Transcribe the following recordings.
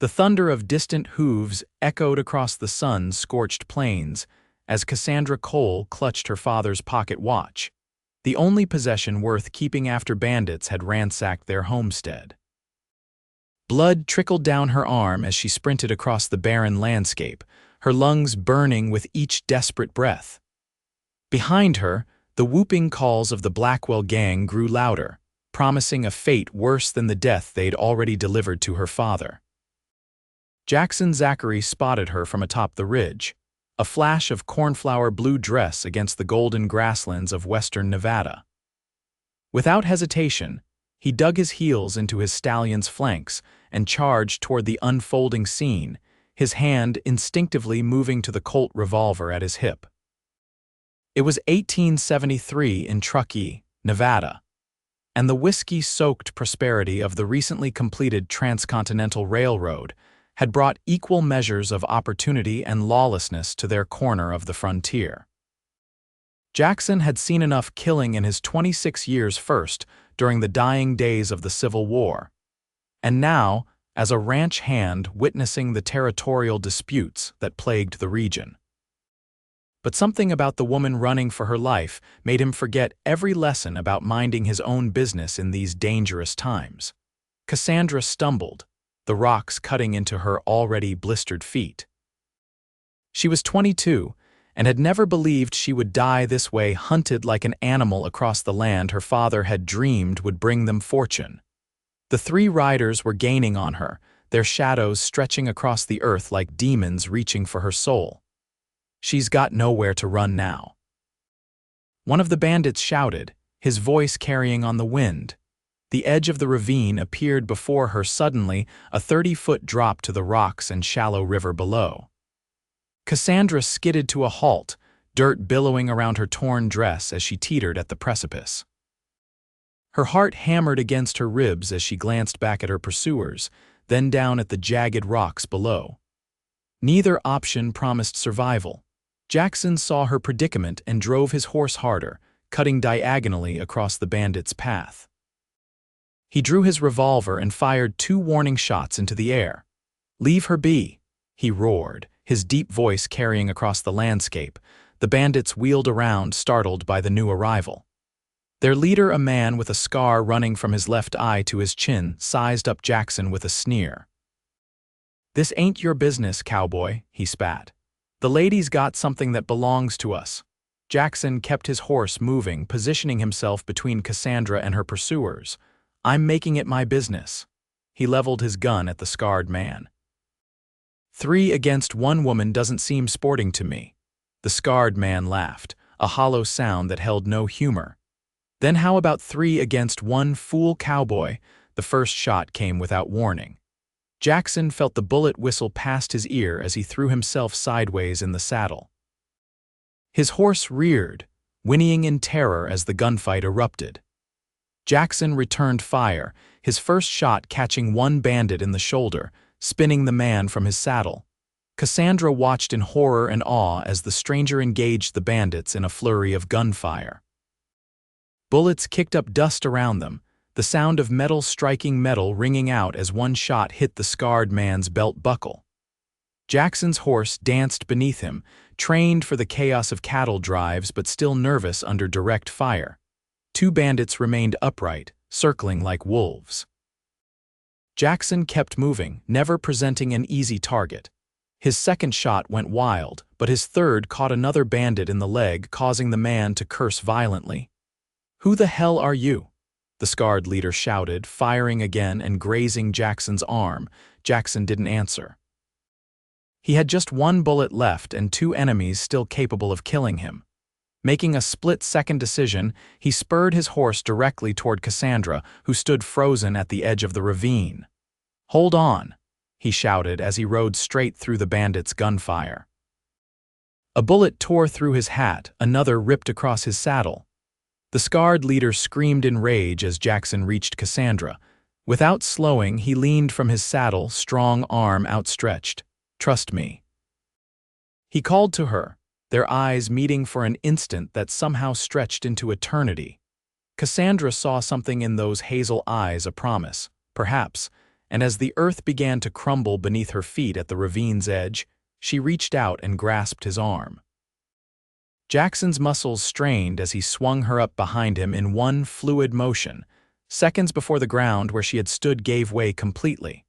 The thunder of distant hooves echoed across the sun-scorched plains as Cassandra Cole clutched her father's pocket watch, the only possession worth keeping after bandits had ransacked their homestead. Blood trickled down her arm as she sprinted across the barren landscape, her lungs burning with each desperate breath. Behind her, the whooping calls of the Blackwell gang grew louder, promising a fate worse than the death they'd already delivered to her father. Jackson Zachary spotted her from atop the ridge, a flash of cornflower blue dress against the golden grasslands of western Nevada. Without hesitation, he dug his heels into his stallion's flanks and charged toward the unfolding scene, his hand instinctively moving to the Colt revolver at his hip. It was 1873 in Truckee, Nevada, and the whiskey-soaked prosperity of the recently completed Transcontinental Railroad had brought equal measures of opportunity and lawlessness to their corner of the frontier. Jackson had seen enough killing in his 26 years first during the dying days of the Civil War, and now, as a ranch hand witnessing the territorial disputes that plagued the region. But something about the woman running for her life made him forget every lesson about minding his own business in these dangerous times. Cassandra stumbled, the rocks cutting into her already blistered feet. She was 22 and had never believed she would die this way, hunted like an animal across the land her father had dreamed would bring them fortune. The three riders were gaining on her, their shadows stretching across the earth like demons reaching for her soul. She's got nowhere to run now. One of the bandits shouted, his voice carrying on the wind. The edge of the ravine appeared before her suddenly, a 30-foot drop to the rocks and shallow river below. Cassandra skidded to a halt, dirt billowing around her torn dress as she teetered at the precipice. Her heart hammered against her ribs as she glanced back at her pursuers, then down at the jagged rocks below. Neither option promised survival. Jackson saw her predicament and drove his horse harder, cutting diagonally across the bandit's path. He drew his revolver and fired 2 warning shots into the air. "Leave her be," he roared, his deep voice carrying across the landscape. The bandits wheeled around, startled by the new arrival. Their leader, a man with a scar running from his left eye to his chin, sized up Jackson with a sneer. "This ain't your business, cowboy," he spat. "The lady's got something that belongs to us." Jackson kept his horse moving, positioning himself between Cassandra and her pursuers. "I'm making it my business." He leveled his gun at the scarred man. 3 against 1 woman doesn't seem sporting to me." The scarred man laughed, a hollow sound that held no humor. "Then how about 3 against 1 fool cowboy?" The first shot came without warning. Jackson felt the bullet whistle past his ear as he threw himself sideways in the saddle. His horse reared, whinnying in terror as the gunfight erupted. Jackson returned fire, his first shot catching one bandit in the shoulder, spinning the man from his saddle. Cassandra watched in horror and awe as the stranger engaged the bandits in a flurry of gunfire. Bullets kicked up dust around them, the sound of metal striking metal ringing out as one shot hit the scarred man's belt buckle. Jackson's horse danced beneath him, trained for the chaos of cattle drives but still nervous under direct fire. 2 bandits remained upright, circling like wolves. Jackson kept moving, never presenting an easy target. His second shot went wild, but his third caught another bandit in the leg, causing the man to curse violently. "Who the hell are you?" the scarred leader shouted, firing again and grazing Jackson's arm. Jackson didn't answer. He had just 1 bullet left and 2 enemies still capable of killing him. Making a split-second decision, he spurred his horse directly toward Cassandra, who stood frozen at the edge of the ravine. "Hold on," he shouted as he rode straight through the bandits' gunfire. A bullet tore through his hat, another ripped across his saddle. The scarred leader screamed in rage as Jackson reached Cassandra. Without slowing, he leaned from his saddle, strong arm outstretched. "Trust me." He called to her, their eyes meeting for an instant that somehow stretched into eternity. Cassandra saw something in those hazel eyes, a promise, perhaps, and as the earth began to crumble beneath her feet at the ravine's edge, she reached out and grasped his arm. Jackson's muscles strained as he swung her up behind him in one fluid motion. Seconds before the ground where she had stood gave way completely.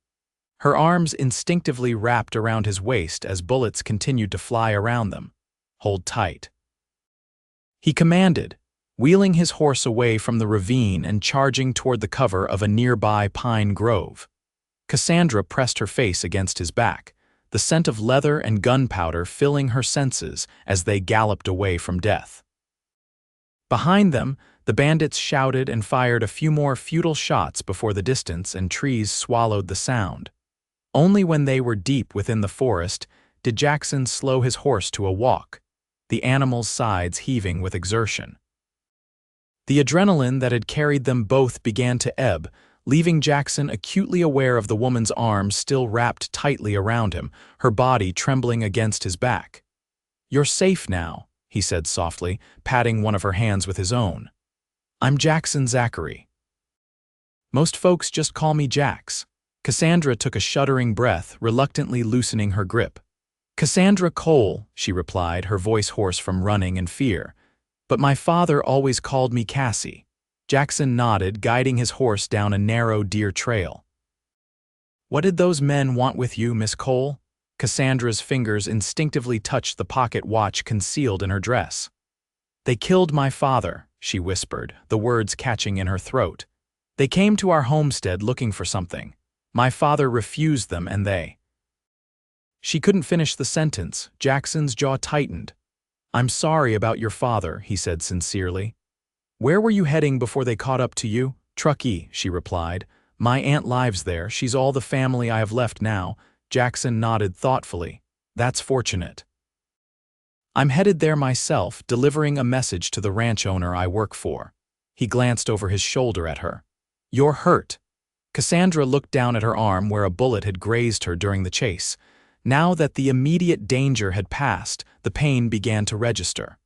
Her arms instinctively wrapped around his waist as bullets continued to fly around them. "Hold tight," he commanded, wheeling his horse away from the ravine and charging toward the cover of a nearby pine grove. Cassandra pressed her face against his back, the scent of leather and gunpowder filling her senses as they galloped away from death. Behind them, the bandits shouted and fired a few more futile shots before the distance and trees swallowed the sound. Only when they were deep within the forest did Jackson slow his horse to a walk, the animal's sides heaving with exertion. The adrenaline that had carried them both began to ebb, leaving Jackson acutely aware of the woman's arms still wrapped tightly around him, her body trembling against his back. "You're safe now," he said softly, patting one of her hands with his own. "I'm Jackson Zachary. Most folks just call me Jax." Cassandra took a shuddering breath, reluctantly loosening her grip. "Cassandra Cole," she replied, her voice hoarse from running and fear. "But my father always called me Cassie." Jackson nodded, guiding his horse down a narrow deer trail. "What did those men want with you, Miss Cole?" Cassandra's fingers instinctively touched the pocket watch concealed in her dress. "They killed my father," she whispered, the words catching in her throat. "They came to our homestead looking for something. My father refused them and they—" She couldn't finish the sentence. Jackson's jaw tightened. "I'm sorry about your father," he said sincerely. "Where were you heading before they caught up to you?" "Truckee," she replied. "My aunt lives there. She's all the family I have left now." Jackson nodded thoughtfully. "That's fortunate. I'm headed there myself, delivering a message to the ranch owner I work for." He glanced over his shoulder at her. "You're hurt." Cassandra looked down at her arm where a bullet had grazed her during the chase. Now that the immediate danger had passed, the pain began to register.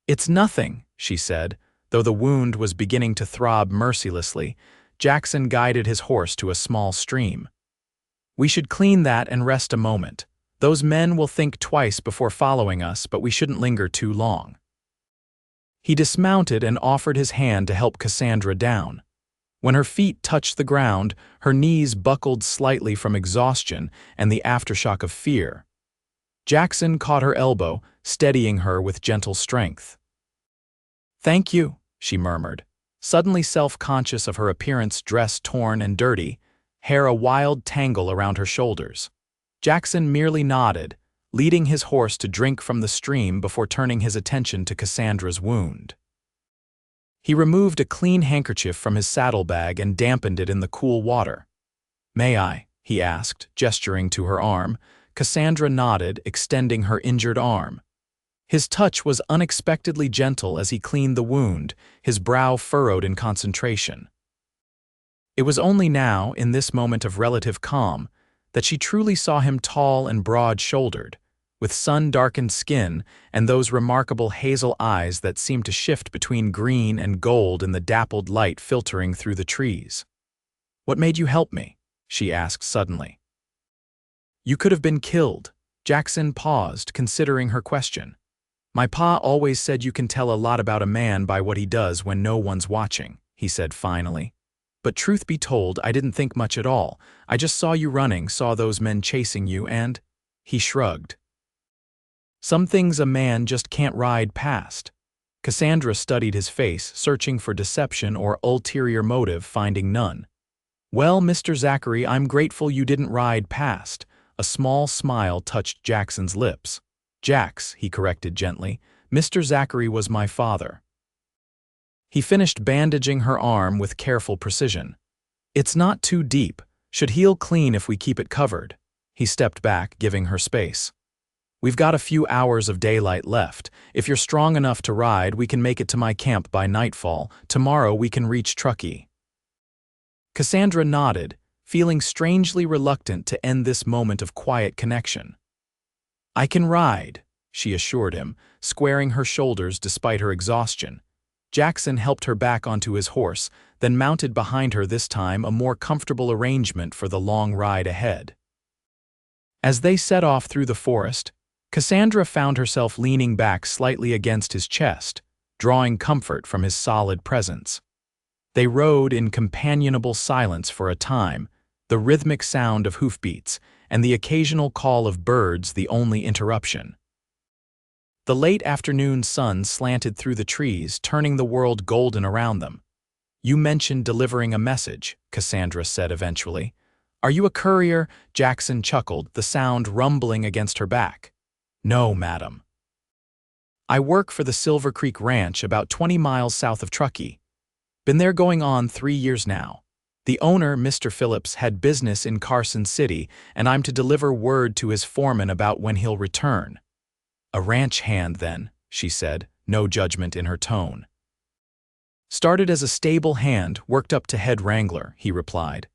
"It's nothing," she said, though the wound was beginning to throb mercilessly. Jackson guided his horse to a small stream. "We should clean that and rest a moment. Those men will think twice before following us, but we shouldn't linger too long." He dismounted and offered his hand to help Cassandra down. When her feet touched the ground, her knees buckled slightly from exhaustion and the aftershock of fear. Jackson caught her elbow, steadying her with gentle strength. "Thank you," she murmured, suddenly self-conscious of her appearance, dress torn and dirty, hair a wild tangle around her shoulders. Jackson merely nodded, leading his horse to drink from the stream before turning his attention to Cassandra's wound. He removed a clean handkerchief from his saddlebag and dampened it in the cool water. "May I?" he asked, gesturing to her arm. Cassandra nodded, extending her injured arm. His touch was unexpectedly gentle as he cleaned the wound, his brow furrowed in concentration. It was only now, in this moment of relative calm, that she truly saw him tall and broad-shouldered, with sun-darkened skin and those remarkable hazel eyes that seemed to shift between green and gold in the dappled light filtering through the trees. "What made you help me?" she asked suddenly. "You could have been killed." Jackson paused, considering her question. "My pa always said you can tell a lot about a man by what he does when no one's watching," he said finally. "But truth be told, I didn't think much at all. I just saw you running, saw those men chasing you, and—" He shrugged. "Some things a man just can't ride past." Cassandra studied his face, searching for deception or ulterior motive, finding none. "Well, Mr. Zachary, I'm grateful you didn't ride past." A small smile touched Jackson's lips. "Jax," he corrected gently. "Mr. Zachary was my father." He finished bandaging her arm with careful precision. "It's not too deep. Should heal clean if we keep it covered." He stepped back, giving her space. "We've got a few hours of daylight left. If you're strong enough to ride, we can make it to my camp by nightfall. Tomorrow we can reach Truckee." Cassandra nodded, feeling strangely reluctant to end this moment of quiet connection. "I can ride," she assured him, squaring her shoulders despite her exhaustion. Jackson helped her back onto his horse, then mounted behind her, this time a more comfortable arrangement for the long ride ahead. As they set off through the forest, Cassandra found herself leaning back slightly against his chest, drawing comfort from his solid presence. They rode in companionable silence for a time, the rhythmic sound of hoofbeats and the occasional call of birds the only interruption. The late afternoon sun slanted through the trees, turning the world golden around them. "You mentioned delivering a message," Cassandra said eventually. "Are you a courier?" Jackson chuckled, the sound rumbling against her back. "No, madam. I work for the Silver Creek Ranch about 20 miles south of Truckee. Been there going on 3 years now. The owner, Mr. Phillips, had business in Carson City, and I'm to deliver word to his foreman about when he'll return." "A ranch hand, then," she said, no judgment in her tone. "Started as a stable hand, worked up to head wrangler," he replied.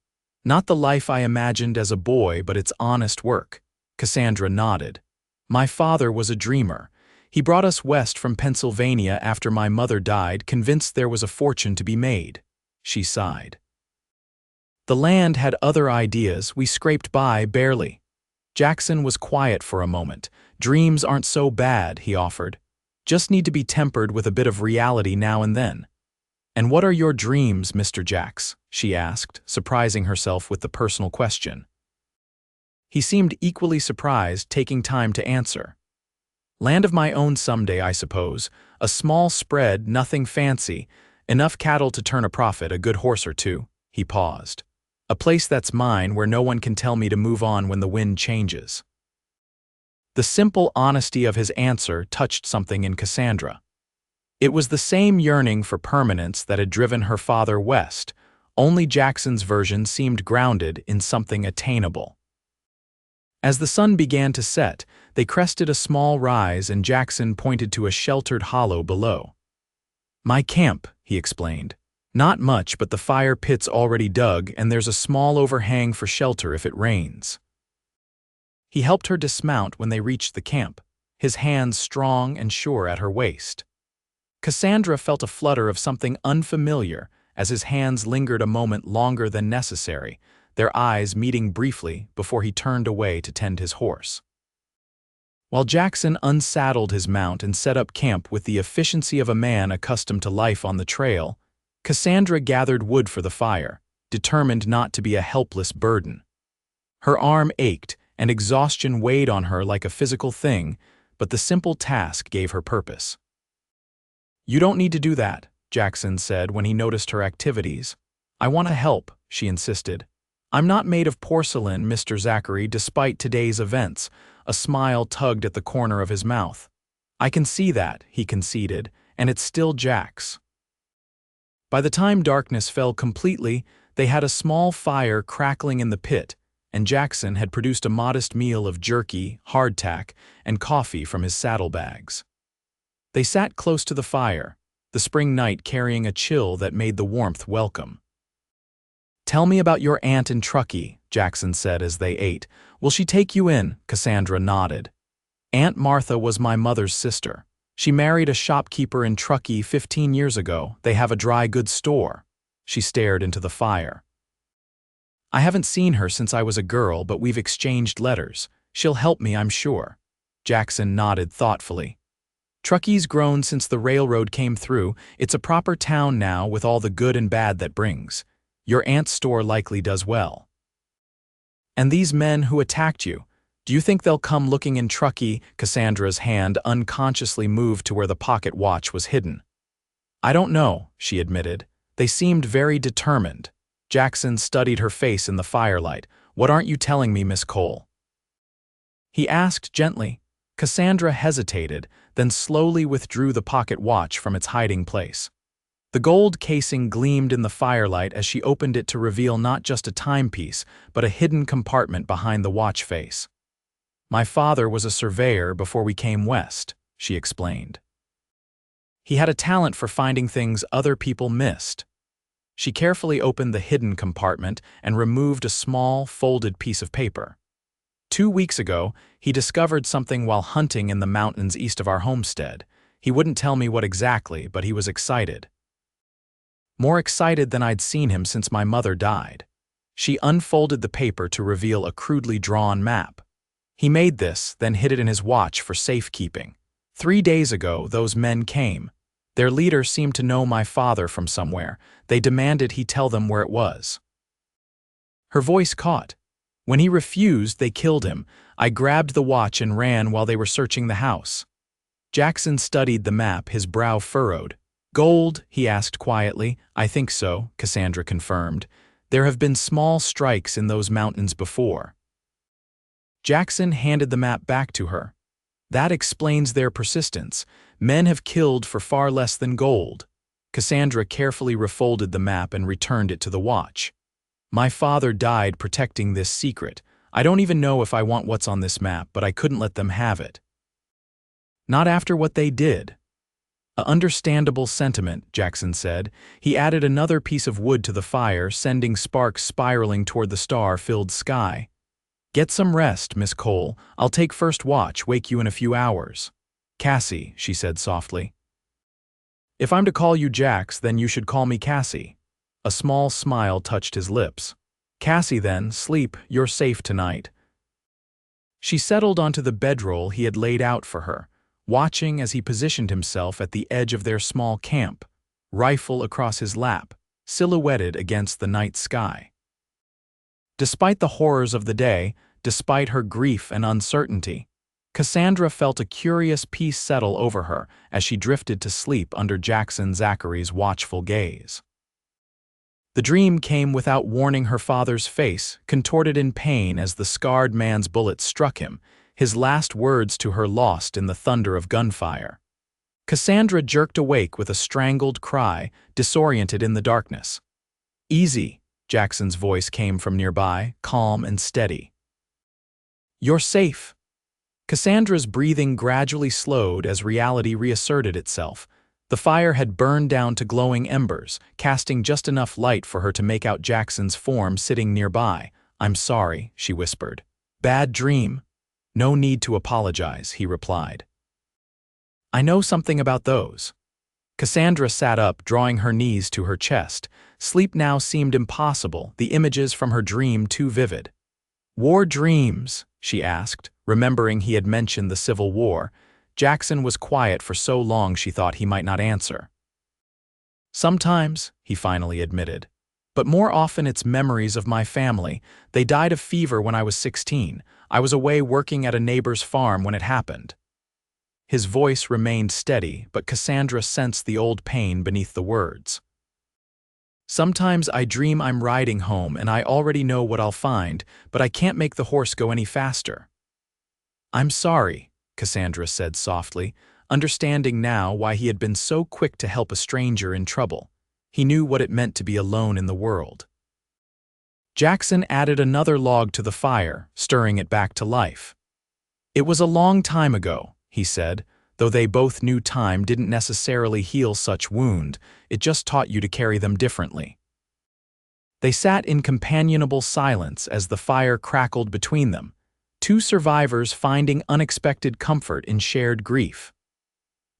"Not the life I imagined as a boy, but it's honest work." Cassandra nodded. "My father was a dreamer. He brought us west from Pennsylvania after my mother died, convinced there was a fortune to be made." She sighed. "The land had other ideas, we scraped by barely." Jackson was quiet for a moment. "Dreams aren't so bad," he offered. "Just need to be tempered with a bit of reality now and then." "And what are your dreams, Mr. Jacks?" she asked, surprising herself with the personal question. He seemed equally surprised, taking time to answer. "Land of my own someday, I suppose. A small spread, nothing fancy. Enough cattle to turn a profit, a good horse or two." He paused. "A place that's mine, where no one can tell me to move on when the wind changes." The simple honesty of his answer touched something in Cassandra. It was the same yearning for permanence that had driven her father west, only Jackson's version seemed grounded in something attainable. As the sun began to set, they crested a small rise and Jackson pointed to a sheltered hollow below. "My camp," he explained. "Not much, but the fire pit's already dug and there's a small overhang for shelter if it rains." He helped her dismount when they reached the camp, his hands strong and sure at her waist. Cassandra felt a flutter of something unfamiliar as his hands lingered a moment longer than necessary, their eyes meeting briefly before he turned away to tend his horse. While Jackson unsaddled his mount and set up camp with the efficiency of a man accustomed to life on the trail, Cassandra gathered wood for the fire, determined not to be a helpless burden. Her arm ached, and exhaustion weighed on her like a physical thing, but the simple task gave her purpose. "You don't need to do that," Jackson said when he noticed her activities. "I want to help," she insisted. "I'm not made of porcelain, Mr. Zachary, despite today's events." A smile tugged at the corner of his mouth. "I can see that," he conceded, "and it's still Jack's." By the time darkness fell completely, they had a small fire crackling in the pit, and Jackson had produced a modest meal of jerky, hardtack, and coffee from his saddlebags. They sat close to the fire, the spring night carrying a chill that made the warmth welcome. "Tell me about your aunt in Truckee," Jackson said as they ate. "Will she take you in?" Cassandra nodded. "Aunt Martha was my mother's sister. She married a shopkeeper in Truckee 15 years ago. They have a dry goods store." She stared into the fire. "I haven't seen her since I was a girl, but we've exchanged letters. She'll help me, I'm sure." Jackson nodded thoughtfully. "Truckee's grown since the railroad came through. It's a proper town now with all the good and bad that brings. Your aunt's store likely does well." "And these men who attacked you, do you think they'll come looking in Truckee?" Cassandra's hand unconsciously moved to where the pocket watch was hidden. "I don't know," she admitted. "They seemed very determined." Jackson studied her face in the firelight. "What aren't you telling me, Miss Cole?" He asked gently. Cassandra hesitated, then slowly withdrew the pocket watch from its hiding place. The gold casing gleamed in the firelight as she opened it to reveal not just a timepiece, but a hidden compartment behind the watch face. "My father was a surveyor before we came west," she explained. "He had a talent for finding things other people missed." She carefully opened the hidden compartment and removed a small, folded piece of paper. 2 weeks ago, he discovered something while hunting in the mountains east of our homestead. He wouldn't tell me what exactly, but he was excited. More excited than I'd seen him since my mother died. She unfolded the paper to reveal a crudely drawn map. He made this, then hid it in his watch for safekeeping. 3 days ago, those men came. Their leader seemed to know my father from somewhere. They demanded he tell them where it was. Her voice caught. When he refused, they killed him. I grabbed the watch and ran while they were searching the house. Jackson studied the map, his brow furrowed. Gold? He asked quietly. I think so, Cassandra confirmed. There have been small strikes in those mountains before. Jackson handed the map back to her. That explains their persistence. Men have killed for far less than gold. Cassandra carefully refolded the map and returned it to the watch. My father died protecting this secret. I don't even know if I want what's on this map, but I couldn't let them have it. Not after what they did. A understandable sentiment, Jackson said. He added another piece of wood to the fire, sending sparks spiraling toward the star-filled sky. Get some rest, Miss Cole. I'll take first watch, wake you in a few hours. Cassie, she said softly. If I'm to call you Jax, then you should call me Cassie. A small smile touched his lips. Cassie then, sleep, you're safe tonight. She settled onto the bedroll he had laid out for her, watching as he positioned himself at the edge of their small camp, rifle across his lap, silhouetted against the night sky. Despite the horrors of the day, despite her grief and uncertainty, Cassandra felt a curious peace settle over her as she drifted to sleep under Jackson Zachary's watchful gaze. The dream came without warning. Her father's face, contorted in pain as the scarred man's bullet struck him, his last words to her lost in the thunder of gunfire. Cassandra jerked awake with a strangled cry, disoriented in the darkness. Easy, Jackson's voice came from nearby, calm and steady. You're safe. Cassandra's breathing gradually slowed as reality reasserted itself. The fire had burned down to glowing embers, casting just enough light for her to make out Jackson's form sitting nearby. I'm sorry, she whispered. Bad dream. No need to apologize, he replied. I know something about those. Cassandra sat up, drawing her knees to her chest. Sleep now seemed impossible, the images from her dream too vivid. War dreams, she asked, remembering he had mentioned the Civil War. Jackson was quiet for so long she thought he might not answer. Sometimes, he finally admitted. But more often it's memories of my family. They died of fever when I was 16. I was away working at a neighbor's farm when it happened. His voice remained steady, but Cassandra sensed the old pain beneath the words. Sometimes I dream I'm riding home and I already know what I'll find, but I can't make the horse go any faster. I'm sorry, Cassandra said softly, understanding now why he had been so quick to help a stranger in trouble. He knew what it meant to be alone in the world. Jackson added another log to the fire, stirring it back to life. It was a long time ago, he said, though they both knew time didn't necessarily heal such wound, it just taught you to carry them differently. They sat in companionable silence as the fire crackled between them, two survivors finding unexpected comfort in shared grief.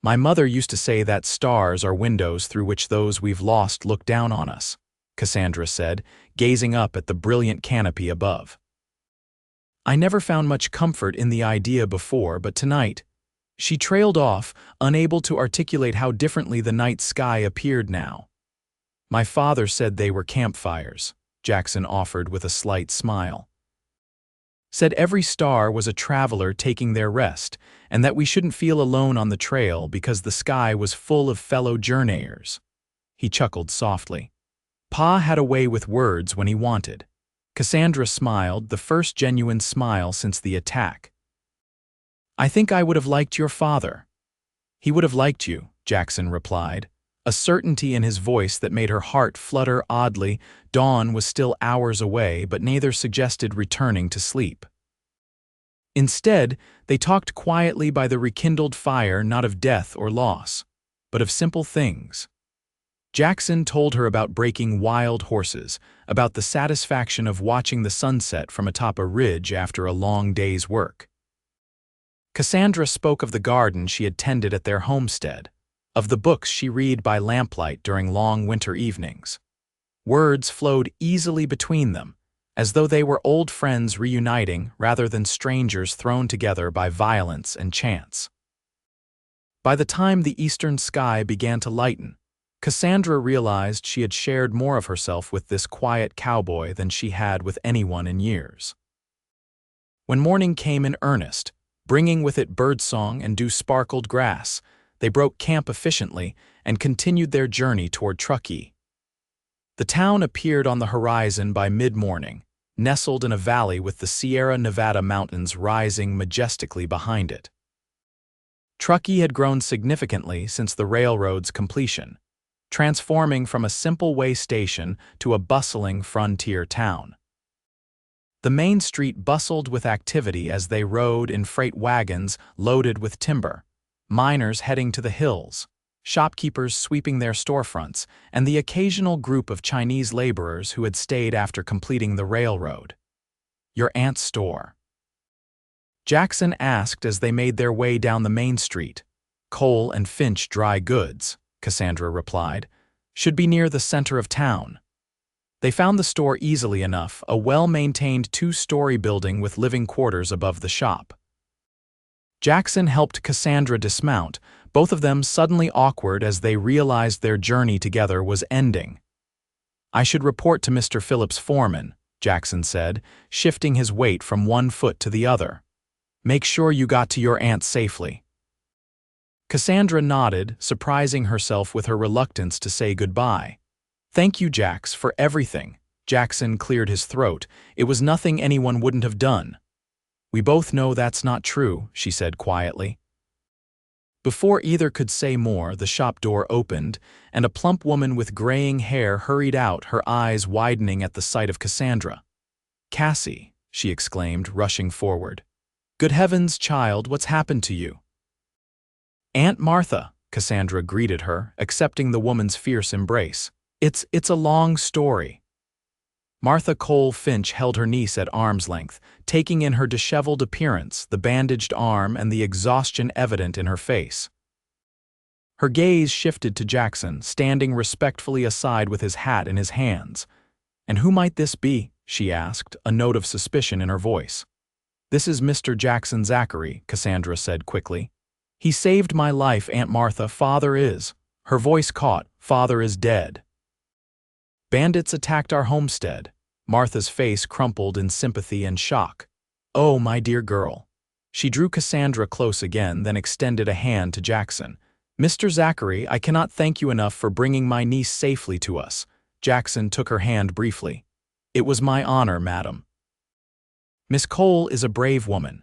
My mother used to say that stars are windows through which those we've lost look down on us, Cassandra said, gazing up at the brilliant canopy above. I never found much comfort in the idea before, but tonight, she trailed off, unable to articulate how differently the night sky appeared now. My father said they were campfires, Jackson offered with a slight smile. Said every star was a traveler taking their rest, and that we shouldn't feel alone on the trail because the sky was full of fellow journeyers. He chuckled softly. Pa had a way with words when he wanted. Cassandra smiled, the first genuine smile since the attack. I think I would have liked your father. He would have liked you, Jackson replied, a certainty in his voice that made her heart flutter oddly. Dawn was still hours away, but neither suggested returning to sleep. Instead, they talked quietly by the rekindled fire, not of death or loss, but of simple things. Jackson told her about breaking wild horses, about the satisfaction of watching the sunset from atop a ridge after a long day's work. Cassandra spoke of the garden she had tended at their homestead, of the books she read by lamplight during long winter evenings. Words flowed easily between them, as though they were old friends reuniting rather than strangers thrown together by violence and chance. By the time the eastern sky began to lighten, Cassandra realized she had shared more of herself with this quiet cowboy than she had with anyone in years. When morning came in earnest, bringing with it birdsong and dew-sparkled grass, they broke camp efficiently and continued their journey toward Truckee. The town appeared on the horizon by mid-morning, nestled in a valley with the Sierra Nevada mountains rising majestically behind it. Truckee had grown significantly since the railroad's completion, transforming from a simple way station to a bustling frontier town. The main street bustled with activity as they rode in freight wagons loaded with timber, miners heading to the hills, shopkeepers sweeping their storefronts, and the occasional group of Chinese laborers who had stayed after completing the railroad. "Your aunt's store?" Jackson asked as they made their way down the main street. "Cole and Finch Dry Goods," Cassandra replied. "Should be near the center of town." They found the store easily enough, a well-maintained two-story building with living quarters above the shop. Jackson helped Cassandra dismount, both of them suddenly awkward as they realized their journey together was ending. "I should report to Mr. Phillips' foreman," Jackson said, shifting his weight from one foot to the other. "Make sure you got to your aunt safely." Cassandra nodded, surprising herself with her reluctance to say goodbye. "Thank you, Jax, for everything." Jackson cleared his throat. "It was nothing anyone wouldn't have done." "We both know that's not true," she said quietly. Before either could say more, the shop door opened, and a plump woman with graying hair hurried out, her eyes widening at the sight of Cassandra. "Cassie," she exclaimed, rushing forward. "Good heavens, child, what's happened to you?" "Aunt Martha," Cassandra greeted her, accepting the woman's fierce embrace. It's a long story." Martha Cole Finch held her niece at arm's length, taking in her disheveled appearance, the bandaged arm, and the exhaustion evident in her face. Her gaze shifted to Jackson, standing respectfully aside with his hat in his hands. "And who might this be?" she asked, a note of suspicion in her voice. "This is Mr. Jackson Zachary," Cassandra said quickly. "He saved my life, Aunt Martha. Father is—" Her voice caught. "Father is dead. Bandits attacked our homestead." Martha's face crumpled in sympathy and shock. "Oh, my dear girl." She drew Cassandra close again, then extended a hand to Jackson. "Mr. Zachary, I cannot thank you enough for bringing my niece safely to us." Jackson took her hand briefly. "It was my honor, madam." "Miss Cole is a brave woman."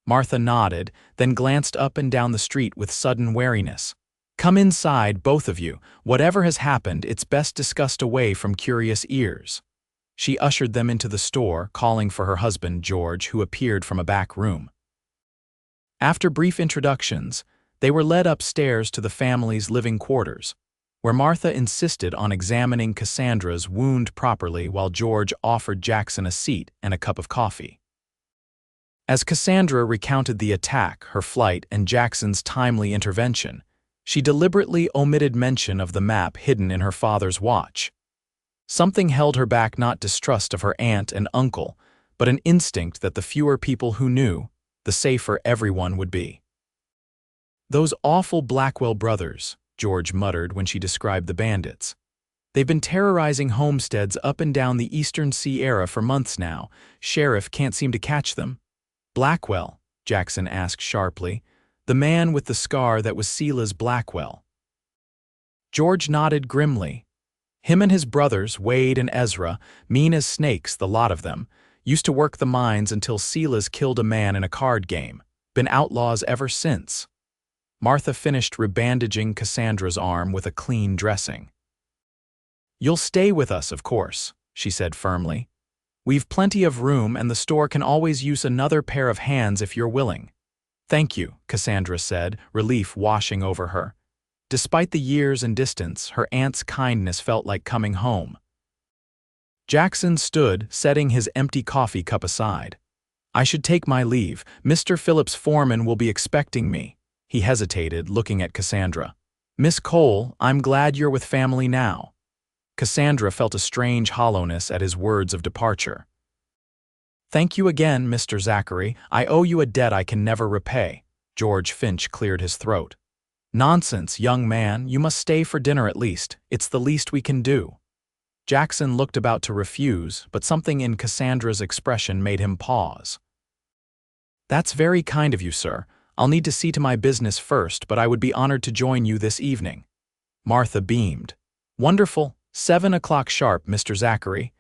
Martha nodded, then glanced up and down the street with sudden wariness. "Come inside, both of you. Whatever has happened, it's best discussed away from curious ears." She ushered them into the store, calling for her husband, George, who appeared from a back room. After brief introductions, they were led upstairs to the family's living quarters, where Martha insisted on examining Cassandra's wound properly while George offered Jackson a seat and a cup of coffee. As Cassandra recounted the attack, her flight, and Jackson's timely intervention, she deliberately omitted mention of the map hidden in her father's watch. Something held her back, not distrust of her aunt and uncle, but an instinct that the fewer people who knew, the safer everyone would be. "Those awful Blackwell brothers," George muttered when she described the bandits. "They've been terrorizing homesteads up and down the eastern Sierra for months now. Sheriff can't seem to catch them." "Blackwell?" Jackson asked sharply. "The man with the scar that was Sela's Blackwell?" George nodded grimly. "Him and his brothers, Wade and Ezra, mean as snakes, the lot of them, used to work the mines until Sela's killed a man in a card game. Been outlaws ever since." Martha finished rebandaging Cassandra's arm with a clean dressing. "You'll stay with us, of course," she said firmly. "We've plenty of room, and the store can always use another pair of hands if you're willing." "Thank you," Cassandra said, relief washing over her. Despite the years and distance, her aunt's kindness felt like coming home. Jackson stood, setting his empty coffee cup aside. I should take my leave. Mr. Phillips' foreman will be expecting me. He hesitated, looking at Cassandra. Miss Cole, I'm glad you're with family now. Cassandra felt a strange hollowness at his words of departure. Thank you again, Mr. Zachary. I owe you a debt I can never repay. George Finch cleared his throat. Nonsense, young man. You must stay for dinner at least. It's the least we can do. Jackson looked about to refuse, but something in Cassandra's expression made him pause. That's very kind of you, sir. I'll need to see to my business first, but I would be honored to join you this evening. Martha beamed. Wonderful. 7 o'clock sharp, Mr. Zachary.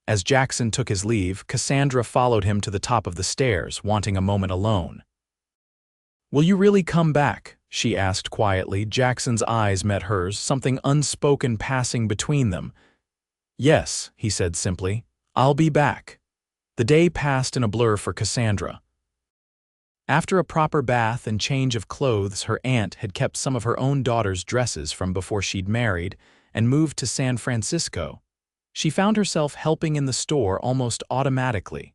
As Jackson took his leave, Cassandra followed him to the top of the stairs, wanting a moment alone. Will you really come back? She asked quietly. Jackson's eyes met hers, something unspoken passing between them. Yes, he said simply. I'll be back. The day passed in a blur for Cassandra. After a proper bath and change of clothes, her aunt had kept some of her own daughter's dresses from before she'd married and moved to San Francisco. She found herself helping in the store almost automatically,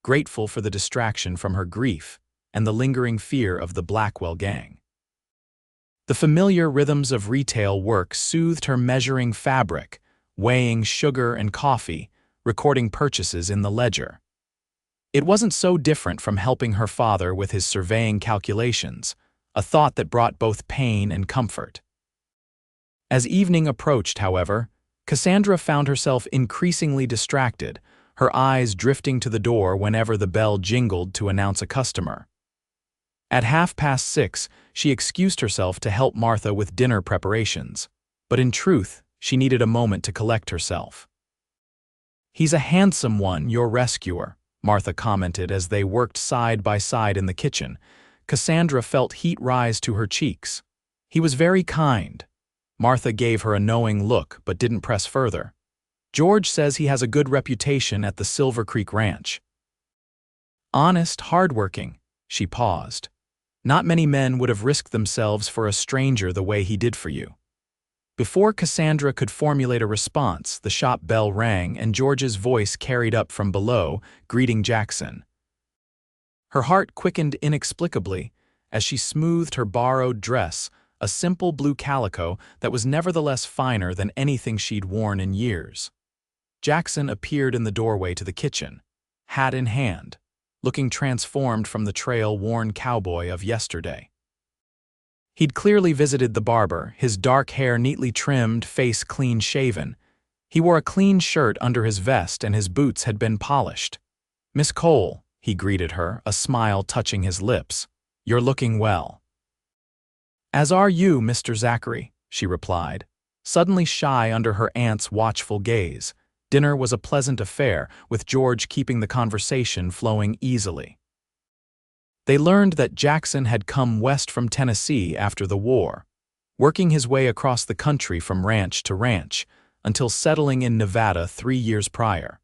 grateful for the distraction from her grief and the lingering fear of the Blackwell gang. The familiar rhythms of retail work soothed her, measuring fabric, weighing sugar and coffee, recording purchases in the ledger. It wasn't so different from helping her father with his surveying calculations, a thought that brought both pain and comfort. As evening approached, however, Cassandra found herself increasingly distracted, her eyes drifting to the door whenever the bell jingled to announce a customer. At 6:30, she excused herself to help Martha with dinner preparations, but in truth, she needed a moment to collect herself. He's a handsome one, your rescuer, Martha commented as they worked side by side in the kitchen. Cassandra felt heat rise to her cheeks. He was very kind. Martha gave her a knowing look but didn't press further. George says he has a good reputation at the Silver Creek Ranch. Honest, hardworking. She paused. Not many men would have risked themselves for a stranger the way he did for you. Before Cassandra could formulate a response, the shop bell rang and George's voice carried up from below, greeting Jackson. Her heart quickened inexplicably as she smoothed her borrowed dress, a simple blue calico that was nevertheless finer than anything she'd worn in years. Jackson appeared in the doorway to the kitchen, hat in hand, looking transformed from the trail-worn cowboy of yesterday. He'd clearly visited the barber, his dark hair neatly trimmed, face clean-shaven. He wore a clean shirt under his vest and his boots had been polished. Miss Cole, he greeted her, a smile touching his lips. You're looking well. As are you, Mr. Zachary, she replied, suddenly shy under her aunt's watchful gaze. Dinner was a pleasant affair, with George keeping the conversation flowing easily. They learned that Jackson had come west from Tennessee after the war, working his way across the country from ranch to ranch, until settling in Nevada 3 years prior.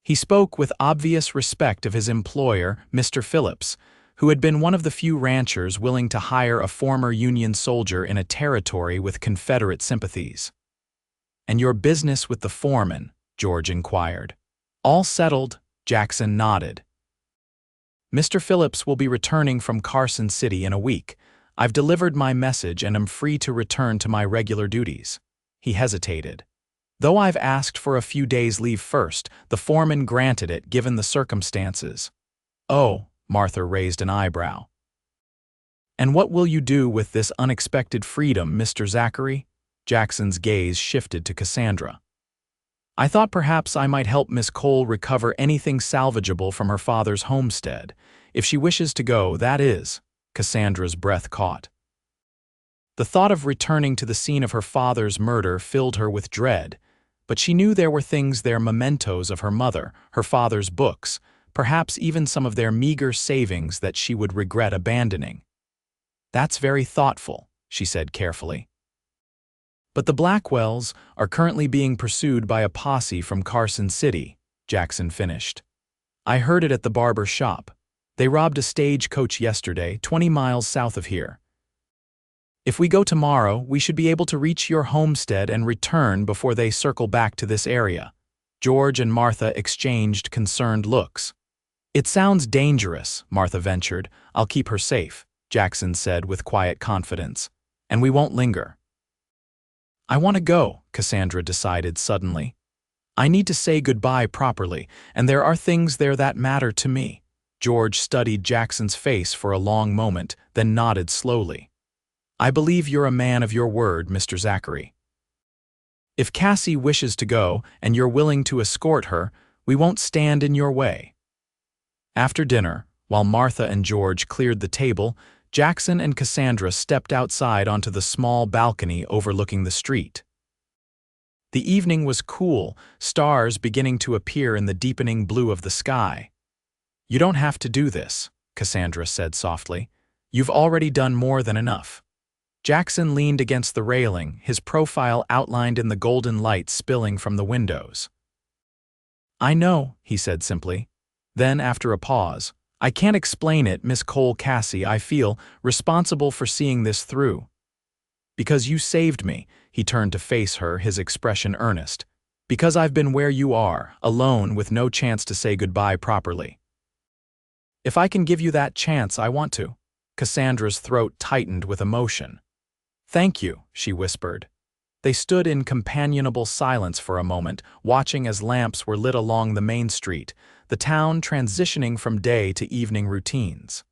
He spoke with obvious respect of his employer, Mr. Phillips, who had been one of the few ranchers willing to hire a former Union soldier in a territory with Confederate sympathies. And your business with the foreman? George inquired. All settled, Jackson nodded. Mr. Phillips will be returning from Carson City in a week. I've delivered my message and am free to return to my regular duties. He hesitated. Though I've asked for a few days' leave first, the foreman granted it given the circumstances. Oh, Martha raised an eyebrow. And what will you do with this unexpected freedom, Mr. Zachary? Jackson's gaze shifted to Cassandra. I thought perhaps I might help Miss Cole recover anything salvageable from her father's homestead. If she wishes to go, that is. Cassandra's breath caught. The thought of returning to the scene of her father's murder filled her with dread, but she knew there were things there, mementos of her mother, her father's books, perhaps even some of their meager savings that she would regret abandoning. That's very thoughtful, she said carefully. But the Blackwells are currently being pursued by a posse from Carson City, Jackson finished. I heard it at the barber shop. They robbed a stagecoach yesterday, 20 miles south of here. If we go tomorrow, we should be able to reach your homestead and return before they circle back to this area. George and Martha exchanged concerned looks. It sounds dangerous, Martha ventured. I'll keep her safe, Jackson said with quiet confidence. And we won't linger. I want to go, Cassandra decided suddenly. I need to say goodbye properly, and there are things there that matter to me. George studied Jackson's face for a long moment, then nodded slowly. I believe you're a man of your word, Mr. Zachary. If Cassie wishes to go, and you're willing to escort her, we won't stand in your way. After dinner, while Martha and George cleared the table, Jackson and Cassandra stepped outside onto the small balcony overlooking the street. The evening was cool, stars beginning to appear in the deepening blue of the sky. You don't have to do this, Cassandra said softly. You've already done more than enough. Jackson leaned against the railing, his profile outlined in the golden light spilling from the windows. I know, he said simply. Then, after a pause, I can't explain it, Miss Cole Cassie, I feel responsible for seeing this through. Because you saved me, he turned to face her, his expression earnest. Because I've been where you are, alone with no chance to say goodbye properly. If I can give you that chance, I want to. Cassandra's throat tightened with emotion. Thank you, she whispered. They stood in companionable silence for a moment, watching as lamps were lit along the main street, the town transitioning from day to evening routines.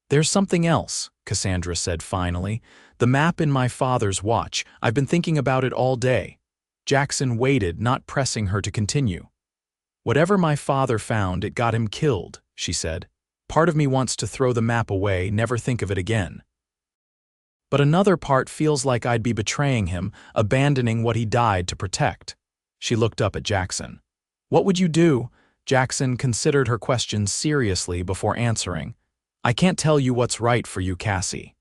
There's something else, Cassandra said finally. The map in my father's watch. I've been thinking about it all day. Jackson waited, not pressing her to continue. Whatever my father found, it got him killed, she said. Part of me wants to throw the map away, never think of it again. But another part feels like I'd be betraying him, abandoning what he died to protect. She looked up at Jackson. What would you do? Jackson considered her question seriously before answering. I can't tell you what's right for you, Cassie.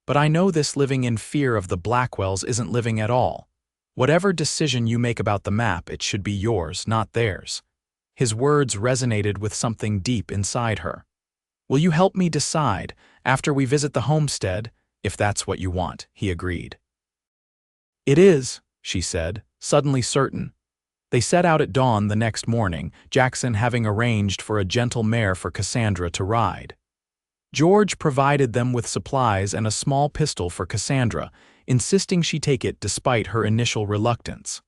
But I know this living in fear of the Blackwells isn't living at all. Whatever decision you make about the map, it should be yours, not theirs. His words resonated with something deep inside her. Will you help me decide, after we visit the homestead, if that's what you want, he agreed. It is, she said, suddenly certain. They set out at dawn the next morning, Jackson having arranged for a gentle mare for Cassandra to ride. George provided them with supplies and a small pistol for Cassandra, insisting she take it despite her initial reluctance.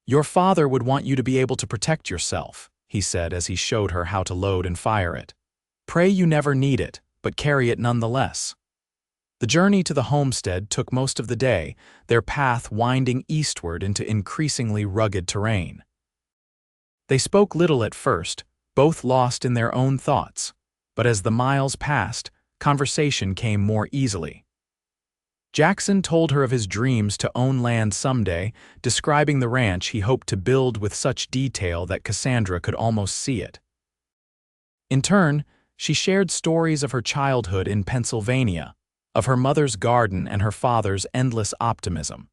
Your father would want you to be able to protect yourself, he said as he showed her how to load and fire it. Pray you never need it, but carry it nonetheless. The journey to the homestead took most of the day, their path winding eastward into increasingly rugged terrain. They spoke little at first, both lost in their own thoughts, but as the miles passed, conversation came more easily. Jackson told her of his dreams to own land someday, describing the ranch he hoped to build with such detail that Cassandra could almost see it. In turn, she shared stories of her childhood in Pennsylvania, of her mother's garden and her father's endless optimism.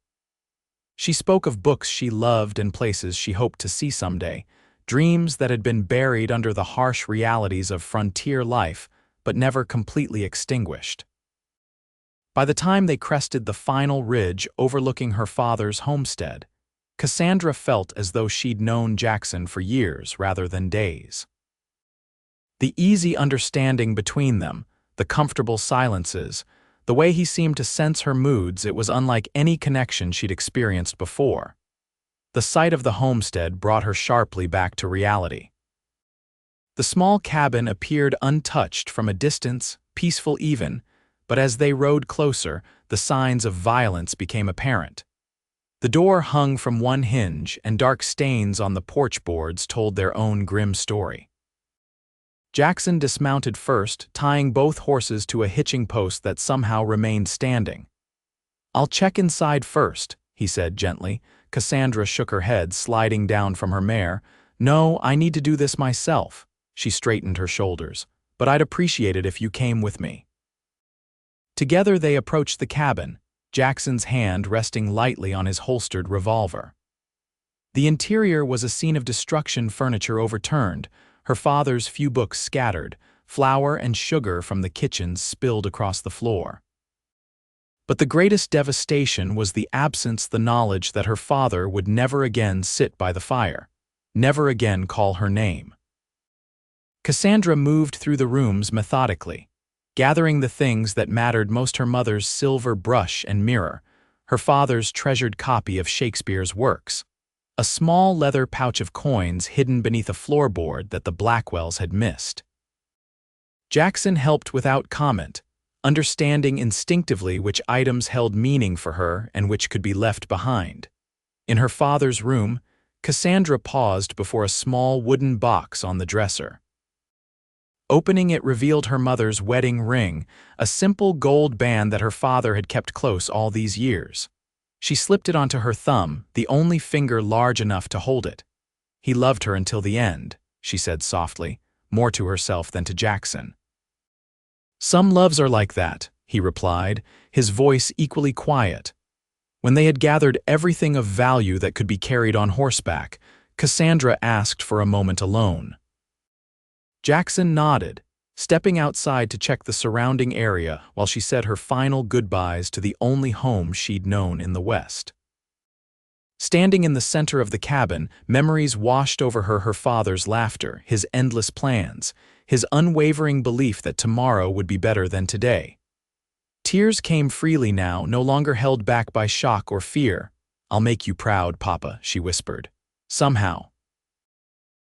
She spoke of books she loved and places she hoped to see someday, dreams that had been buried under the harsh realities of frontier life but never completely extinguished. By the time they crested the final ridge overlooking her father's homestead, Cassandra felt as though she'd known Jackson for years rather than days. The easy understanding between them, the comfortable silences, the way he seemed to sense her moods, it was unlike any connection she'd experienced before. The sight of the homestead brought her sharply back to reality. The small cabin appeared untouched from a distance, peaceful even, but as they rode closer, the signs of violence became apparent. The door hung from one hinge, and dark stains on the porch boards told their own grim story. Jackson dismounted first, tying both horses to a hitching post that somehow remained standing. I'll check inside first, he said gently. Cassandra shook her head, sliding down from her mare. No, I need to do this myself. She straightened her shoulders. But I'd appreciate it if you came with me. Together they approached the cabin, Jackson's hand resting lightly on his holstered revolver. The interior was a scene of destruction, furniture overturned, her father's few books scattered, flour and sugar from the kitchen spilled across the floor. But the greatest devastation was the knowledge that her father would never again sit by the fire, never again call her name. Cassandra moved through the rooms methodically, gathering the things that mattered most: her mother's silver brush and mirror, her father's treasured copy of Shakespeare's works, a small leather pouch of coins hidden beneath a floorboard that the Blackwells had missed. Jackson helped without comment, understanding instinctively which items held meaning for her and which could be left behind. In her father's room, Cassandra paused before a small wooden box on the dresser. Opening it revealed her mother's wedding ring, a simple gold band that her father had kept close all these years. She slipped it onto her thumb, the only finger large enough to hold it. "He loved her until the end," she said softly, more to herself than to Jackson. "Some loves are like that," he replied, his voice equally quiet. When they had gathered everything of value that could be carried on horseback, Cassandra asked for a moment alone. Jackson nodded, stepping outside to check the surrounding area while she said her final goodbyes to the only home she'd known in the West. Standing in the center of the cabin, memories washed over her father's laughter, his endless plans, his unwavering belief that tomorrow would be better than today. Tears came freely now, no longer held back by shock or fear. "I'll make you proud, Papa," she whispered. Somehow.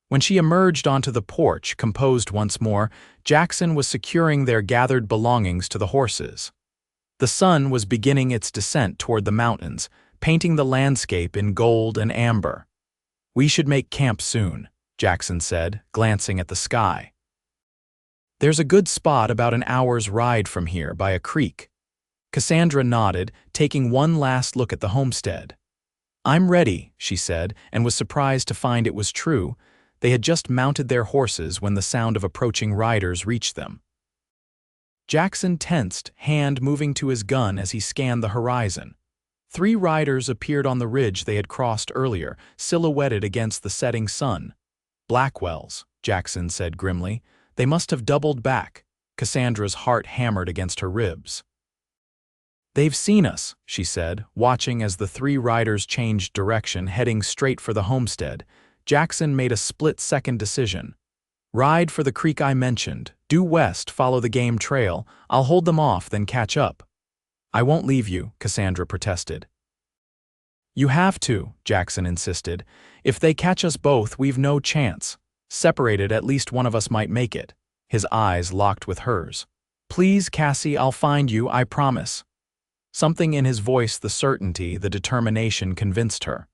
When she emerged onto the porch, composed once more, Jackson was securing their gathered belongings to the horses. The sun was beginning its descent toward the mountains, painting the landscape in gold and amber. "We should make camp soon," Jackson said, glancing at the sky. "There's a good spot about an hour's ride from here, by a creek." Cassandra nodded, taking one last look at the homestead. "I'm ready," she said, and was surprised to find it was true. They had just mounted their horses when the sound of approaching riders reached them. Jackson tensed, hand moving to his gun as he scanned the horizon. 3 riders appeared on the ridge they had crossed earlier, silhouetted against the setting sun. "Blackwells," Jackson said grimly. "They must have doubled back." Cassandra's heart hammered against her ribs. "They've seen us," she said, watching as the 3 riders changed direction, heading straight for the homestead. Jackson made a split-second decision. "Ride for the creek I mentioned. Due west, follow the game trail. I'll hold them off, then catch up." "I won't leave you," Cassandra protested. "You have to," Jackson insisted. "If they catch us both, we've no chance. Separated, at least one of us might make it." His eyes locked with hers. "Please, Cassie, I'll find you, I promise." Something in his voice, the certainty, the determination, convinced her.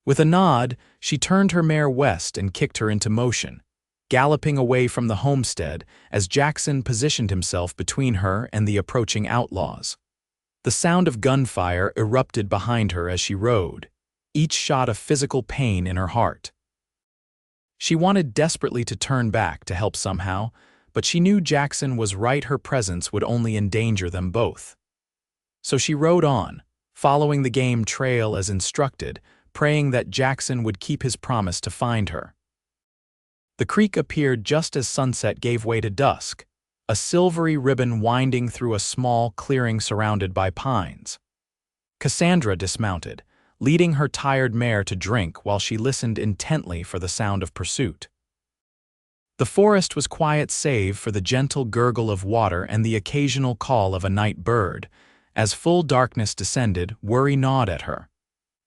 With a nod, she turned her mare west and kicked her into motion, galloping away from the homestead as Jackson positioned himself between her and the approaching outlaws. The sound of gunfire erupted behind her as she rode, each shot a physical pain in her heart. She wanted desperately to turn back to help somehow, but she knew Jackson was right. Her presence would only endanger them both. So she rode on, following the game trail as instructed, praying that Jackson would keep his promise to find her. The creek appeared just as sunset gave way to dusk, a silvery ribbon winding through a small clearing surrounded by pines. Cassandra dismounted, leading her tired mare to drink while she listened intently for the sound of pursuit. The forest was quiet save for the gentle gurgle of water and the occasional call of a night bird. As full darkness descended, worry gnawed at her.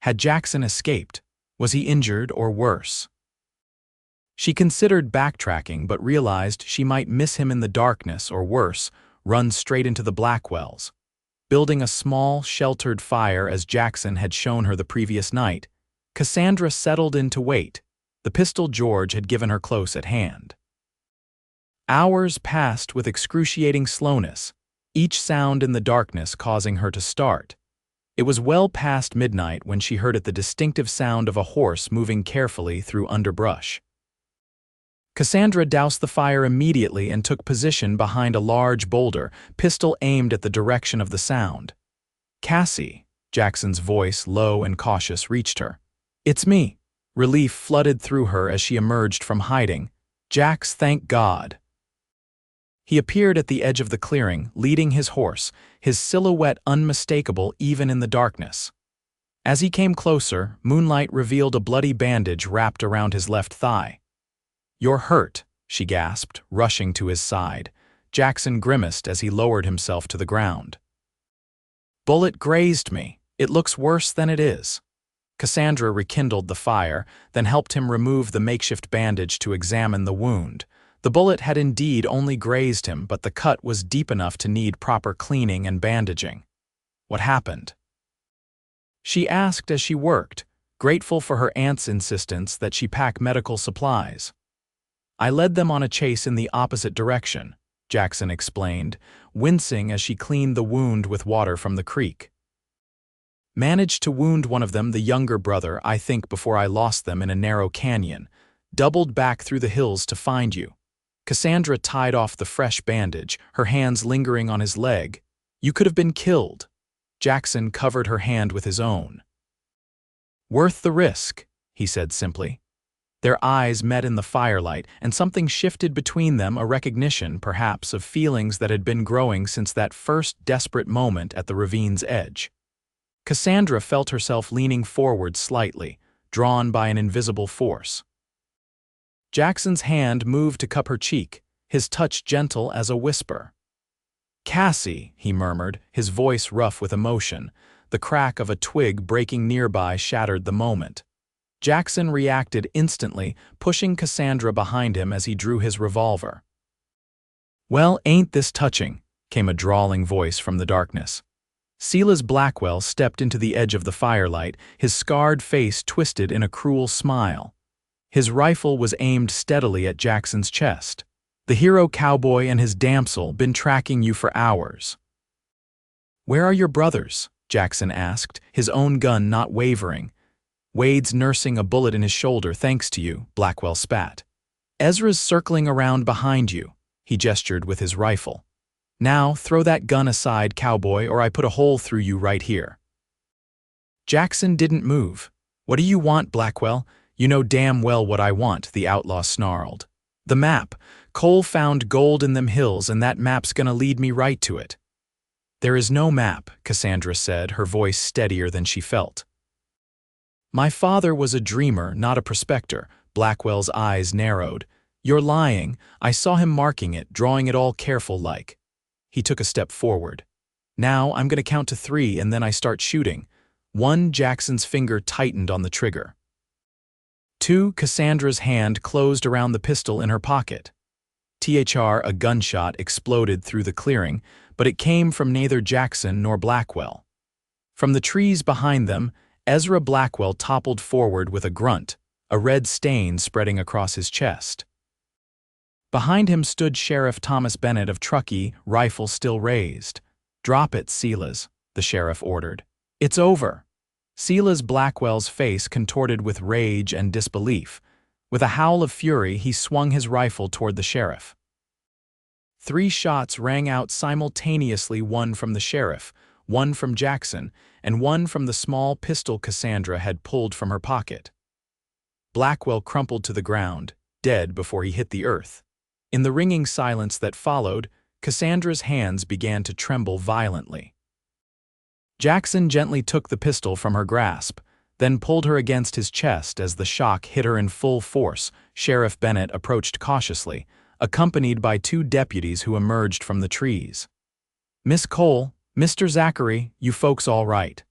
Had Jackson escaped? Was he injured or worse? She considered backtracking but realized she might miss him in the darkness or worse, run straight into the Blackwells. Building a small, sheltered fire as Jackson had shown her the previous night, Cassandra settled in to wait. The pistol George had given her close at hand. Hours passed with excruciating slowness, each sound in the darkness causing her to start. It was well past midnight when she heard the distinctive sound of a horse moving carefully through underbrush. Cassandra doused the fire immediately and took position behind a large boulder, pistol aimed at the direction of the sound. "Cassie," Jackson's voice, low and cautious, reached her. "It's me." Relief flooded through her as she emerged from hiding. "Jax, thank God." He appeared at the edge of the clearing, leading his horse, his silhouette unmistakable even in the darkness. As he came closer, moonlight revealed a bloody bandage wrapped around his left thigh. "You're hurt," she gasped, rushing to his side. Jackson grimaced as he lowered himself to the ground. "Bullet grazed me. It looks worse than it is." Cassandra rekindled the fire, then helped him remove the makeshift bandage to examine the wound. The bullet had indeed only grazed him, but the cut was deep enough to need proper cleaning and bandaging. "What happened?" she asked as she worked, grateful for her aunt's insistence that she pack medical supplies. "I led them on a chase in the opposite direction," Jackson explained, wincing as she cleaned the wound with water from the creek. "Managed to wound one of them, the younger brother, I think, before I lost them in a narrow canyon. Doubled back through the hills to find you." Cassandra tied off the fresh bandage, her hands lingering on his leg. "You could have been killed." Jackson covered her hand with his own. "Worth the risk," he said simply. Their eyes met in the firelight, and something shifted between them, a recognition, perhaps, of feelings that had been growing since that first desperate moment at the ravine's edge. Cassandra felt herself leaning forward slightly, drawn by an invisible force. Jackson's hand moved to cup her cheek, his touch gentle as a whisper. "Cassie," he murmured, his voice rough with emotion. The crack of a twig breaking nearby shattered the moment. Jackson reacted instantly, pushing Cassandra behind him as he drew his revolver. "Well, ain't this touching?" came a drawling voice from the darkness. Silas Blackwell stepped into the edge of the firelight, his scarred face twisted in a cruel smile. His rifle was aimed steadily at Jackson's chest. "The hero Cowboy and his damsel been tracking you for hours." "Where are your brothers?" Jackson asked, his own gun not wavering. "Wade's nursing a bullet in his shoulder thanks to you," Blackwell spat. "Ezra's circling around behind you," he gestured with his rifle. "Now, throw that gun aside, Cowboy, or I put a hole through you right here." Jackson didn't move. "What do you want, Blackwell?" "You know damn well what I want," the outlaw snarled. "The map. Cole found gold in them hills, and that map's gonna lead me right to it." "There is no map," Cassandra said, her voice steadier than she felt. "My father was a dreamer, not a prospector." Blackwell's eyes narrowed. "You're lying. I saw him marking it, drawing it all careful-like." He took a step forward. "Now I'm gonna count to 3 and then I start shooting." 1, Jackson's finger tightened on the trigger. 2, Cassandra's hand closed around the pistol in her pocket. A gunshot exploded through the clearing, but it came from neither Jackson nor Blackwell. From the trees behind them, Ezra Blackwell toppled forward with a grunt, a red stain spreading across his chest. Behind him stood Sheriff Thomas Bennett of Truckee, rifle still raised. "Drop it, Silas," the sheriff ordered. "It's over." Silas Blackwell's face contorted with rage and disbelief. With a howl of fury, he swung his rifle toward the sheriff. 3 shots rang out simultaneously, one from the sheriff, one from Jackson, and one from the small pistol Cassandra had pulled from her pocket. Blackwell crumpled to the ground, dead before he hit the earth. In the ringing silence that followed, Cassandra's hands began to tremble violently. Jackson gently took the pistol from her grasp, then pulled her against his chest as the shock hit her in full force. Sheriff Bennett approached cautiously, accompanied by 2 deputies who emerged from the trees. "Miss Cole, Mr. Zachary, you folks all right?"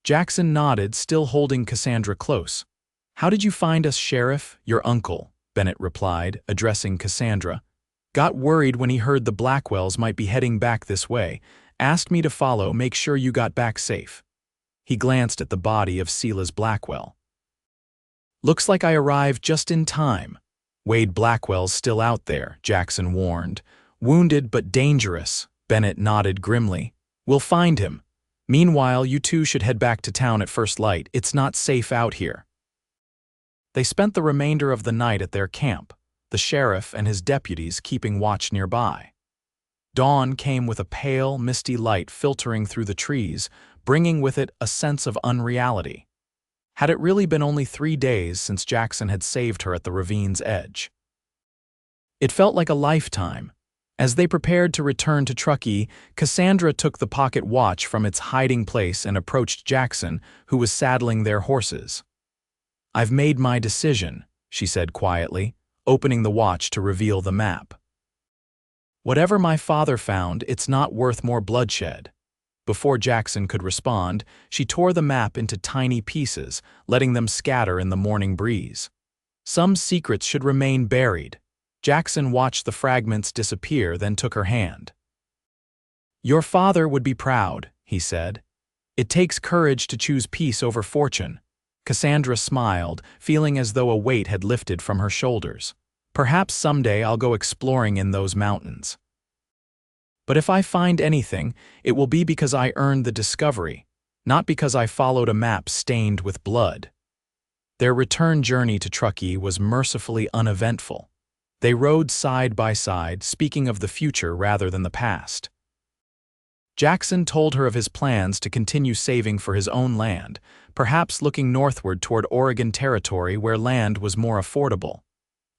Jackson nodded, still holding Cassandra close. "How did you find us, Sheriff?" "Your uncle," Bennett replied, addressing Cassandra. "Got worried when he heard the Blackwells might be heading back this way. Asked me to follow, make sure you got back safe." He glanced at the body of Silas Blackwell. "Looks like I arrived just in time." "Wade Blackwell's still out there," Jackson warned. "Wounded but dangerous." Bennett nodded grimly. "We'll find him. Meanwhile, you 2 should head back to town at first light. It's not safe out here." They spent the remainder of the night at their camp, the sheriff and his deputies keeping watch nearby. Dawn came with a pale, misty light filtering through the trees, bringing with it a sense of unreality. Had it really been only 3 days since Jackson had saved her at the ravine's edge? It felt like a lifetime. As they prepared to return to Truckee, Cassandra took the pocket watch from its hiding place and approached Jackson, who was saddling their horses. "I've made my decision," she said quietly, opening the watch to reveal the map. "Whatever my father found, it's not worth more bloodshed." Before Jackson could respond, she tore the map into tiny pieces, letting them scatter in the morning breeze. Some secrets should remain buried. Jackson watched the fragments disappear, then took her hand. "Your father would be proud," he said. "It takes courage to choose peace over fortune." Cassandra smiled, feeling as though a weight had lifted from her shoulders. "Perhaps someday I'll go exploring in those mountains. But if I find anything, it will be because I earned the discovery, not because I followed a map stained with blood." Their return journey to Truckee was mercifully uneventful. They rode side by side, speaking of the future rather than the past. Jackson told her of his plans to continue saving for his own land, perhaps looking northward toward Oregon Territory where land was more affordable.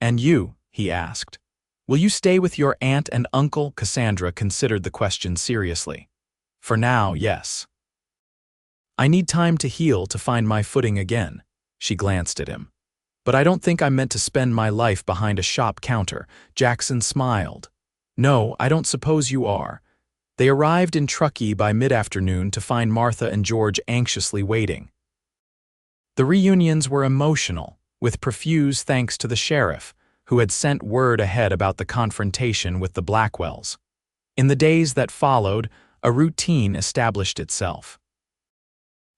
"And you?" he asked. "Will you stay with your aunt and uncle?" Cassandra considered the question seriously. "For now, yes. I need time to heal to find my footing again." She glanced at him. "But I don't think I'm meant to spend my life behind a shop counter." Jackson smiled. "No, I don't suppose you are." They arrived in Truckee by mid-afternoon to find Martha and George anxiously waiting. The reunions were emotional, with profuse thanks to the sheriff, who had sent word ahead about the confrontation with the Blackwells. In the days that followed, a routine established itself.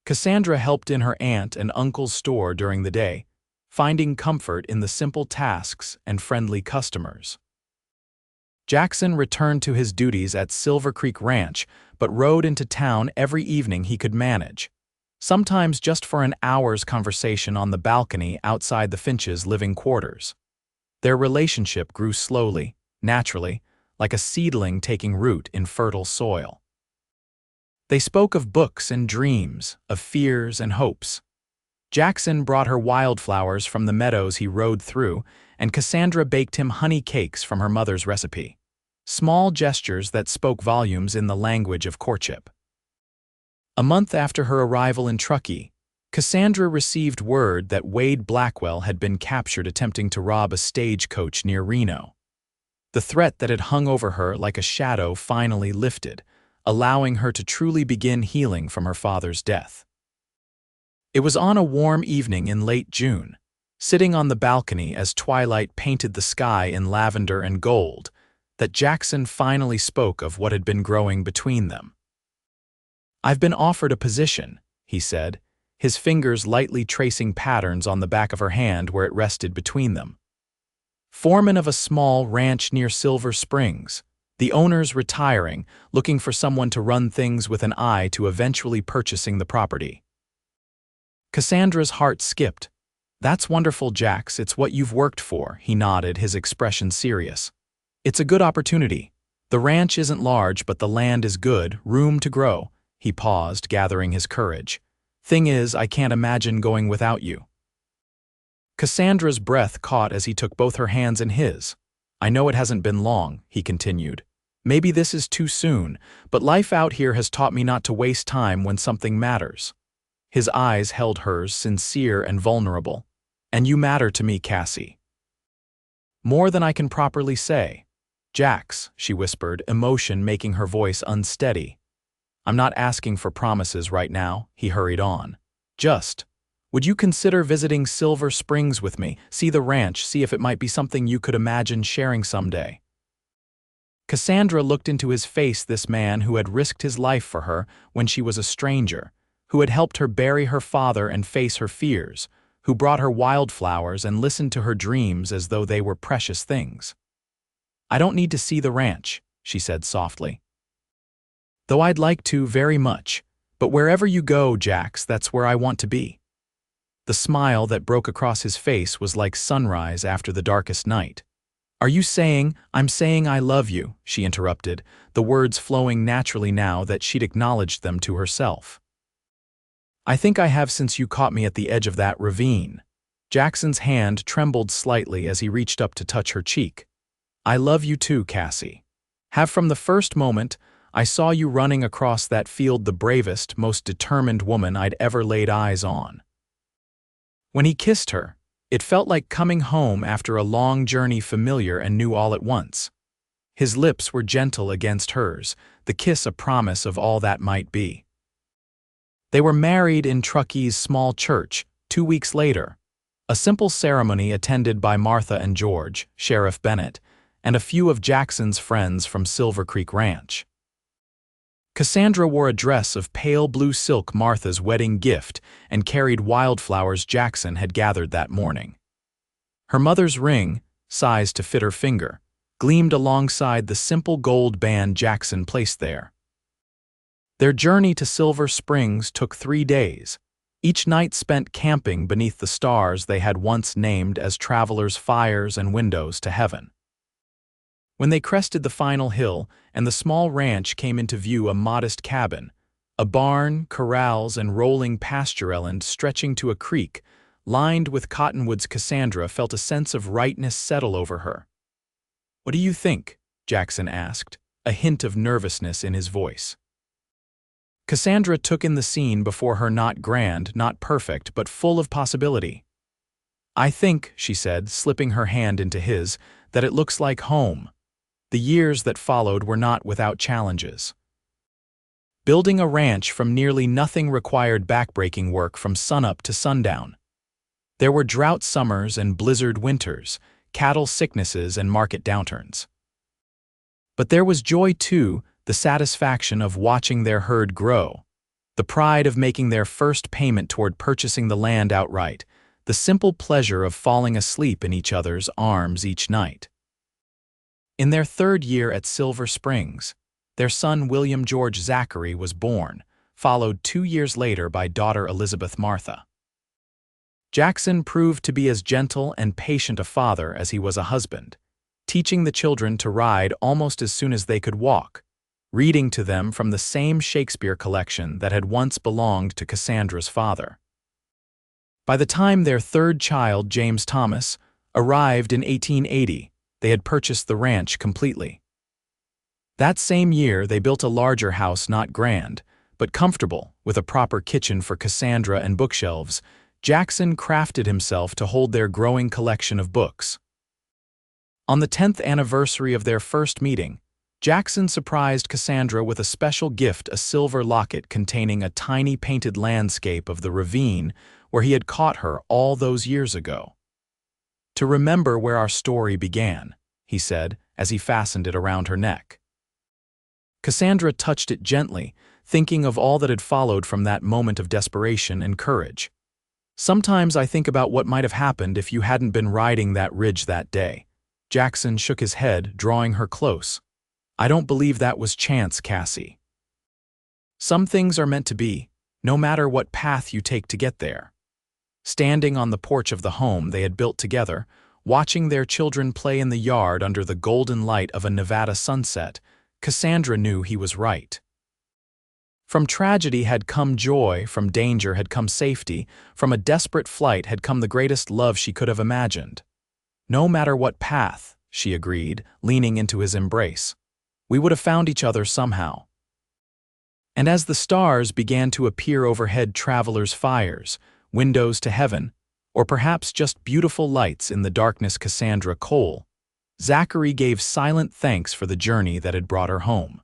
Cassandra helped in her aunt and uncle's store during the day, finding comfort in the simple tasks and friendly customers. Jackson returned to his duties at Silver Creek Ranch, but rode into town every evening he could manage, sometimes just for an hour's conversation on the balcony outside the Finches' living quarters. Their relationship grew slowly, naturally, like a seedling taking root in fertile soil. They spoke of books and dreams, of fears and hopes. Jackson brought her wildflowers from the meadows he rode through, and Cassandra baked him honey cakes from her mother's recipe. Small gestures that spoke volumes in the language of courtship. A month after her arrival in Truckee, Cassandra received word that Wade Blackwell had been captured attempting to rob a stagecoach near Reno. The threat that had hung over her like a shadow finally lifted, allowing her to truly begin healing from her father's death. It was on a warm evening in late June, sitting on the balcony as twilight painted the sky in lavender and gold, that Jackson finally spoke of what had been growing between them. "I've been offered a position," he said, his fingers lightly tracing patterns on the back of her hand where it rested between them. "Foreman of a small ranch near Silver Springs, the owners retiring, looking for someone to run things with an eye to eventually purchasing the property." Cassandra's heart skipped. "That's wonderful, Jax, it's what you've worked for," he nodded, his expression serious. "It's a good opportunity. The ranch isn't large, but the land is good, room to grow." He paused, gathering his courage. "Thing is, I can't imagine going without you." Cassandra's breath caught as he took both her hands in his. "I know it hasn't been long," he continued. "Maybe this is too soon, but life out here has taught me not to waste time when something matters." His eyes held hers, sincere and vulnerable. "And you matter to me, Cassie. More than I can properly say." "Jax," she whispered, emotion making her voice unsteady. "I'm not asking for promises right now," he hurried on. "Just, would you consider visiting Silver Springs with me, see the ranch, see if it might be something you could imagine sharing someday?" Cassandra looked into his face, this man who had risked his life for her when she was a stranger, who had helped her bury her father and face her fears, who brought her wildflowers and listened to her dreams as though they were precious things. "I don't need to see the ranch," she said softly. "Though I'd like to very much, but wherever you go, Jax, that's where I want to be." The smile that broke across his face was like sunrise after the darkest night. "Are you saying, I'm saying I love you?" she interrupted, the words flowing naturally now that she'd acknowledged them to herself. "I think I have since you caught me at the edge of that ravine." Jackson's hand trembled slightly as he reached up to touch her cheek. "I love you too, Cassie. Have from the first moment I saw you running across that field the bravest, most determined woman I'd ever laid eyes on." When he kissed her, It felt like coming home after a long journey, familiar and new all at once. His lips were gentle against hers, the kiss a promise of all that might be. They were married in Truckee's small church 2 weeks later, a simple ceremony attended by Martha and George, Sheriff Bennett, and a few of Jackson's friends from Silver Creek Ranch. Cassandra wore a dress of pale blue silk, Martha's wedding gift, and carried wildflowers Jackson had gathered that morning. Her mother's ring, sized to fit her finger, gleamed alongside the simple gold band Jackson placed there. Their journey to Silver Springs took 3 days, each night spent camping beneath the stars they had once named as travelers' fires and windows to heaven. When they crested the final hill and the small ranch came into view, a modest cabin, a barn, corrals, and rolling pasture island stretching to a creek, lined with cottonwoods, Cassandra felt a sense of rightness settle over her. "What do you think?" Jackson asked, a hint of nervousness in his voice. Cassandra took in the scene before her, not grand, not perfect, but full of possibility. "I think," she said, slipping her hand into his, "that it looks like home." The years that followed were not without challenges. Building a ranch from nearly nothing required backbreaking work from sunup to sundown. There were drought summers and blizzard winters, cattle sicknesses and market downturns. But there was joy too, the satisfaction of watching their herd grow, the pride of making their first payment toward purchasing the land outright, the simple pleasure of falling asleep in each other's arms each night. In their 3rd year at Silver Springs, their son William George Zachary was born, followed 2 years later by daughter Elizabeth Martha. Jackson proved to be as gentle and patient a father as he was a husband, teaching the children to ride almost as soon as they could walk, reading to them from the same Shakespeare collection that had once belonged to Cassandra's father. By the time their 3rd child, James Thomas, arrived in 1880, they had purchased the ranch completely. That same year, they built a larger house, not grand, but comfortable, with a proper kitchen for Cassandra and bookshelves. Jackson crafted himself to hold their growing collection of books. On the 10th anniversary of their first meeting, Jackson surprised Cassandra with a special gift, a silver locket containing a tiny painted landscape of the ravine where he had caught her all those years ago. "To remember where our story began," he said as he fastened it around her neck. Cassandra touched it gently, thinking of all that had followed from that moment of desperation and courage. "Sometimes I think about what might have happened if you hadn't been riding that ridge that day." Jackson shook his head, drawing her close. "I don't believe that was chance, Cassie. Some things are meant to be, no matter what path you take to get there." Standing on the porch of the home they had built together, watching their children play in the yard under the golden light of a Nevada sunset, Cassandra knew he was right. From tragedy had come joy, from danger had come safety, from a desperate flight had come the greatest love she could have imagined. "No matter what path," she agreed, leaning into his embrace, "we would have found each other somehow." And as the stars began to appear overhead, travelers' fires, windows to heaven, or perhaps just beautiful lights in the darkness, Cassandra Cole, Zachary gave silent thanks for the journey that had brought her home.